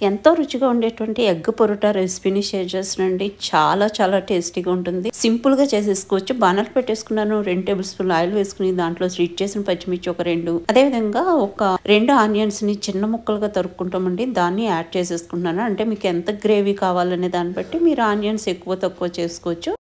ఎంతో రుచిగా ఉండేటువంటి ఎగ్ పొరోటా రెసిపీని షేర్ చేస్తున్నానండి. చాలా టేస్టీగా ఉంటుంది. సింపుల్ గా చేసేసుకోవచ్చు. బాణాలు పెట్టేసుకున్నాను. 2 టేబుల్ స్పూన్లు ఆయిల్ వేసుకుని దాంట్లో స్వీట్ చేసిన పచ్చిమిర్చి ఒక 2, అదే విధంగా ఒక 2 ఆనియన్స్ ని చిన్న ముక్కలుగా తరుక్కుంటామండి. దాన్ని యాడ్ చేసేసుకుంటున్నాను. అంటే మీకు ఎంత గ్రేవీ కావాలనే దాన్ని బట్టి మీరు ఆనియన్స్ ఎక్కువ తక్కువ చేసుకోవచ్చు.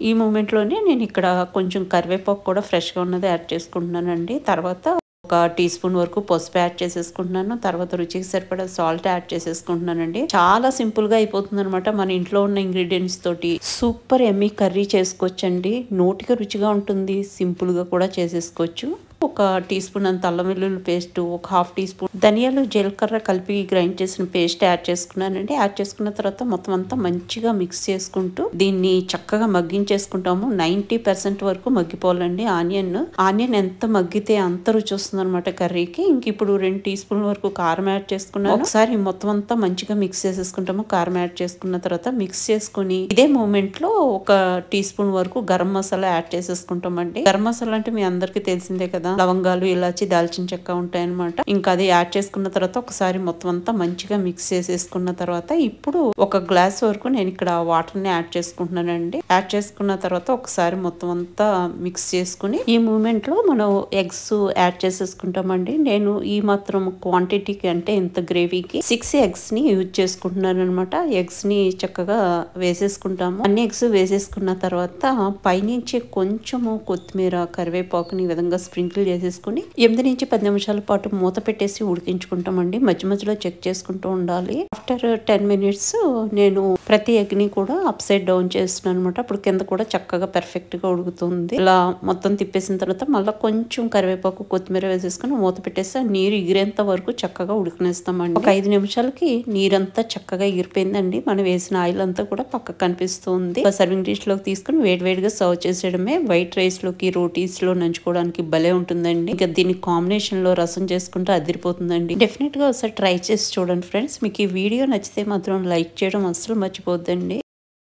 ఈ మూమెంట్ లోనే నేను ఇక్కడ కొంచెం కరివేపాకు కూడా ఫ్రెష్ గా ఉన్నది యాడ్ చేసుకుంటున్నానండి. తర్వాత ఒక టీ స్పూన్ వరకు పసుపు యాడ్ చేసేసుకుంటున్నాను. తర్వాత రుచికి సరిపడా సాల్ట్ యాడ్ చేసేసుకుంటున్నానండి. చాలా సింపుల్ గా అయిపోతుంది అనమాట. మన ఇంట్లో ఉన్న ఇంగ్రీడియంట్స్ తోటి సూపర్ ఎమ్మీ కర్రీ చేసుకోవచ్చండి. నోటికి రుచిగా ఉంటుంది. సింపుల్ గా కూడా చేసేసుకోవచ్చు. ఒక టీ స్పూన్ అంత అల్లం వెల్లుల్లి పేస్ట్, ఒక హాఫ్ టీ స్పూన్ ధనియాలు జీలకర్ర కలిపి గ్రైండ్ చేసిన పేస్ట్ యాడ్ చేసుకున్నానండి. యాడ్ చేసుకున్న తర్వాత మొత్తం అంతా మంచిగా మిక్స్ చేసుకుంటూ దీన్ని చక్కగా మగ్గించేసుకుంటాము. 90% వరకు మగ్గిపోవాలండి ఆనియన్ ఎంత మగ్గితే అంత రుచి వస్తుంది అనమాట కర్రీకి. ఇంక ఇప్పుడు 2 టీ స్పూన్ల వరకు కారం యాడ్ చేసుకున్నాను. ఒకసారి మొత్తం అంతా మంచిగా మిక్స్ చేసేసుకుంటాము. కారం యాడ్ చేసుకున్న తర్వాత మిక్స్ చేసుకుని ఇదే మూమెంట్ లో ఒక టీ స్పూన్ వరకు గరం మసాలా యాడ్ చేసేసుకుంటామండి. గరం మసాలా అంటే మీ అందరికీ తెలిసిందే కదా. లవంగాలు, ఇలాచి, దాల్చిన చెక్క ఉంటాయన్నమాట. ఇంకా అది యాడ్ చేసుకున్న తర్వాత ఒకసారి మొత్తం అంతా మంచిగా మిక్స్ చేసేసుకున్న తర్వాత ఇప్పుడు ఒక గ్లాస్ వరకు నేను ఇక్కడ వాటర్ ని యాడ్ చేసుకుంటున్నానండి. యాడ్ చేసుకున్న తర్వాత ఒకసారి మొత్తం అంతా మిక్స్ చేసుకుని ఈ మూమెంట్ లో మనం ఎగ్స్ యాడ్ చేసేసుకుంటామండి. నేను ఈ మాత్రం క్వాంటిటీకి అంటే ఇంత గ్రేవీకి 6 ఎగ్స్ ని యూజ్ చేసుకుంటున్నాను అనమాట. ఎగ్స్ ని చక్కగా వేసేసుకుంటాము. అన్ని ఎగ్స్ వేసేసుకున్న తర్వాత పైనుంచి కొంచెము కొత్తిమీర, కరివేపాకుని ఈ విధంగా స్ప్రింకిల్ చేసేసుకుని 8 నుంచి 10 నిమిషాల పాటు మూత పెట్టేసి ఉడికించుకుంటామండి. మధ్య మధ్యలో చెక్ చేసుకుంటూ ఉండాలి. ఆఫ్టర్ 10 మినిట్స్ నేను ప్రతి ఎగ్ ని కూడా అప్ సైడ్ డౌన్ చేస్తున్నాను అనమాట. అప్పుడు కింద కూడా చక్కగా పర్ఫెక్ట్ గా ఉడుకుతుంది. ఇలా మొత్తం తిప్పేసిన తర్వాత మళ్ళీ కొంచెం కరివేపాకు, కొత్తిమీర వేసేసుకుని మూత పెట్టేసి నీరు ఎగిరేంత వరకు చక్కగా ఉడికినేస్తామండి. ఒక 5 నిమిషాలకి నీరంతా చక్కగా ఎగిరిపోయిందండి. మనం వేసిన ఆయిల్ అంతా కూడా పక్కకు కనిపిస్తుంది. సర్వింగ్ డిష్ లోకి తీసుకుని వేడివేడిగా సర్వ్ చేసేయడమే. వైట్ రైస్ లోకి, రోటీస్ లో నంచుకోవడానికి భలే ఉంటుందండి. ఇంకా దీని కాంబినేషన్ లో రసం చేసుకుంటే అదిరిపోతుందండి. డెఫినెట్ గా ఒకసారి ట్రై చేసి చూడండి ఫ్రెండ్స్. మీకు ఈ వీడియో నచ్చితే మాత్రం లైక్ చేయడం అస్సలు మర్చిపోద్దండి.